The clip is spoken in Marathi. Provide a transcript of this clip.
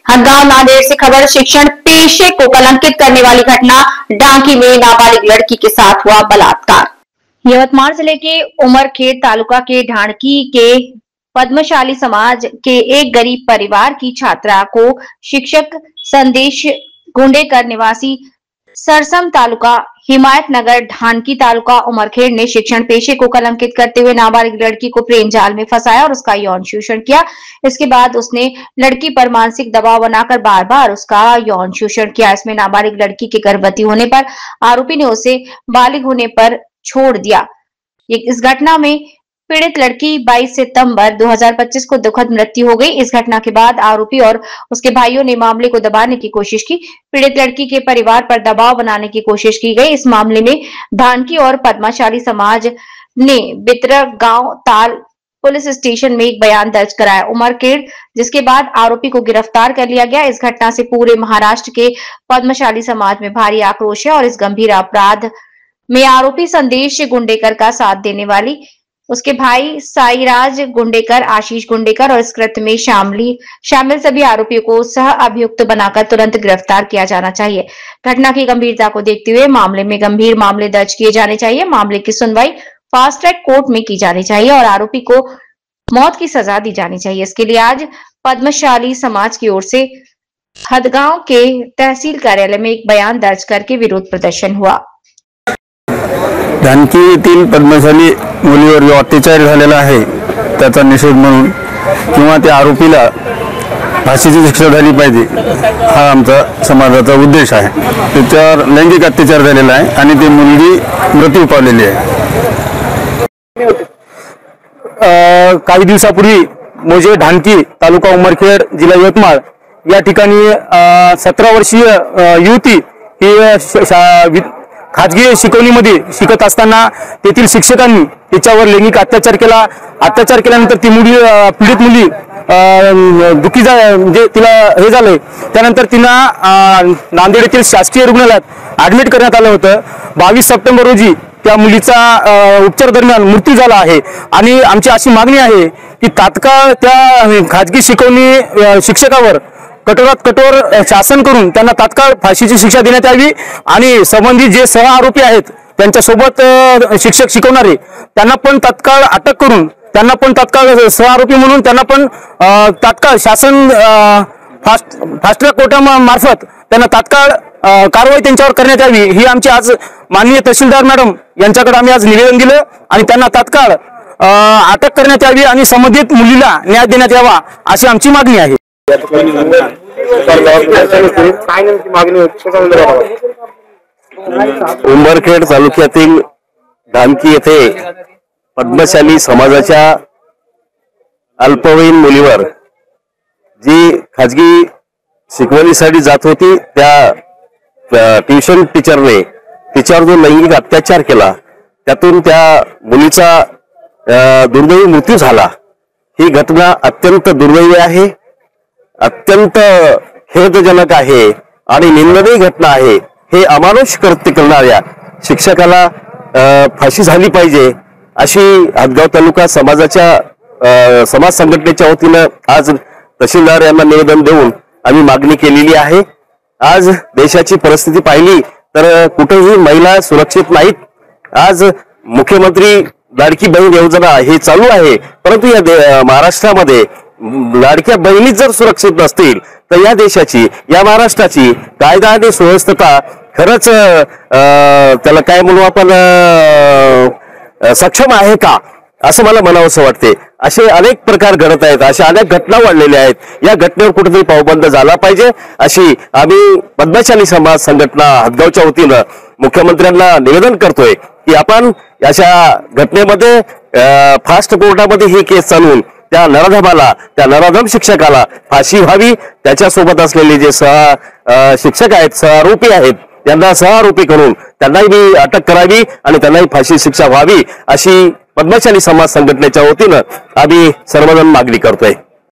हदगांव नांदेड़ से खबर। शिक्षण पेशे को कलंकित करने वाली घटना, ढांकी में नाबालिग लड़की के साथ हुआ बलात्कार। यवतमाल जिले के उमरखेड़ तालुका के ढांकी के पद्मशाली समाज के एक गरीब परिवार की छात्रा को शिक्षक संदेश गुंडेकर निवासी सरसम तालुका हिमायतनगर ढांकी तालुका उमरखेड़ ने शिक्षण पेशे को कलंकित करते हुए नाबालिग लड़की को प्रेम जाल में फंसाया और उसका यौन शोषण किया। इसके बाद उसने लड़की पर मानसिक दबाव बनाकर बार बार उसका यौन शोषण किया। इसमें नाबालिग लड़की के गर्भवती होने पर आरोपी ने उसे बालिग होने पर छोड़ दिया। इस घटना में पीड़ित लड़की 22 सितंबर 2025 को दुखद मृत्यु हो गई। इस घटना के बाद आरोपी और उसके भाइयों ने मामले को दबाने की कोशिश की। पीड़ित लड़की के परिवार पर दबाव बनाने की कोशिश की गई। इस मामले में ढांकी और पद्मशाली समाज ने बितरक गांव ताल पुलिस स्टेशन में एक बयान दर्ज कराया उमरखेड़, जिसके बाद आरोपी को गिरफ्तार कर लिया गया। इस घटना से पूरे महाराष्ट्र के पद्मशाली समाज में भारी आक्रोश है और इस गंभीर अपराध में आरोपी संदेश गुंडेकर का साथ देने वाली उसके भाई साईराज गुंडेकर, आशीष गुंडेकर और इस कृत्य में शामिल सभी आरोपियों को सह अभियुक्त बनाकर तुरंत गिरफ्तार किया जाना चाहिए। घटना की गंभीरता को देखते हुए मामले में गंभीर मामले दर्ज किए जाने चाहिए। मामले की सुनवाई फास्ट ट्रैक कोर्ट में की जानी चाहिए और आरोपी को मौत की सजा दी जानी चाहिए। इसके लिए आज पद्मशाली समाज की ओर से हदगांव के तहसील कार्यालय में एक बयान दर्ज करके विरोध प्रदर्शन हुआ। ढांकी येथील पद्मशाली मुलीवर जो अत्याचार झालेला आहे त्याचा निषेध म्हणून किंवा त्या आरोपीला फाशीची शिक्षा झाली पाहिजे हा आमचा समाजाचा उद्देश आहे। त्याच्यावर लैंगिक अत्याचार झालेला आहे आणि ती मुलगी मृत्यू पावलेली आहे। काही दिवसापूर्वी मोजे ढांकी तालुका उमरखेड जिल्हा यवतमाळ या ठिकाणी 17 वर्षीय युवती ही खाजगी शिकवणीमध्ये शिकत असताना तेथील शिक्षकांनी तिच्यावर लैंगिक अत्याचार केला। अत्याचार केल्यानंतर ती पीडित मुली दुखी म्हणजे तिला हे झालंय। त्यानंतर तिला नांदेड येथील शासकीय रुग्णालयात ऍडमिट करण्यात आलं होतं। 22 सप्टेंबर रोजी त्या मुलीचा उपचार दरम्यान मृत्यू झाला आहे आणि आमची अशी मागणी आहे की तात्काळ त्या खाजगी शिकवणी शिक्षकावर कठोरात कठोर शासन करून त्यांना तात्काळ फाशीची शिक्षा देण्यात यावी आणि संबंधित जे सह आरोपी आहेत त्यांच्यासोबत शिक्षक शिकवणारे त्यांना पण तात्काळ अटक करून त्यांना पण तात्काळ सह आरोपी म्हणून त्यांना पण तात्काळ शासन फास्ट ट्रॅक कोर्टामार्फत त्यांना तात्काळ कारवाई त्यांच्यावर करण्यात यावी ही आमची आज माननीय तहसीलदार मॅडम यांच्याकडे आम्ही आज निवेदन दिलं आणि त्यांना तात्काळ अटक करण्यात यावी आणि संबंधित मुलीला न्याय देण्यात यावा अशी आमची मागणी आहे। उमरखेड तालुक्यातील ढांकी येथे पद्मशाली समाजाच्या अल्पवयीन मुलीवर जी खाजगी शिकवणीसाठी जात होती त्या ट्युशन टीचरने तिच्यावर जो लैंगिक अत्याचार केला त्यातून त्या मुलीचा दुर्दैवी मृत्यू झाला। ही घटना अत्यंत दुर्दैवी आहे, अत्यंत खेदजनक आहे आणि निंदनीय घटना आहे। हे अमानुष कृत्य करणाऱ्या शिक्षकाला फाशी झाली पाहिजे अशी हदगाव तालुका समाजाच्या समाज संघटनेच्या वतीनं आज तहसीलदार यांना निवेदन देऊन आम्ही मागणी केलेली आहे। आज देशाची परिस्थिती पाहिली तर कुठेही महिला सुरक्षित नाहीत। आज मुख्यमंत्री लाडकी बहीण योजना हे चालू आहे, परंतु या महाराष्ट्रामध्ये लाडक्या बहिणी जर सुरक्षित नसतील तर या देशाची या महाराष्ट्राची कायदा आणि सुव्यवस्था खरंच त्याला काय म्हणू आपण सक्षम आहे का असं मला म्हणावंसं वाटते। असे अनेक प्रकार घडत आहेत, अशा अनेक घटना वाढलेल्या आहेत। या घटनेवर कुठेतरी पावबंद झाला पाहिजे अशी आम्ही पद्मशाली समाज संघटना हदगावच्या वतीनं मुख्यमंत्र्यांना निवेदन करतोय की आपण अशा घटनेमध्ये फास्ट कोर्टामध्ये ही केस चालवून त्या नराधमाला त्या नराधम शिक्षकाला फाशी व्हावी। त्याच्यासोबत असलेले जे शिक्षक आहेत सह आरोपी आहेत त्यांना सह आरोपी करून त्यांनाही अटक करावी आणि त्यांनाही फाशी शिक्षा व्हावी अशी पद्मशाली समाज संघटनेच्या वतीनं आम्ही सर्वजण मागणी करतोय।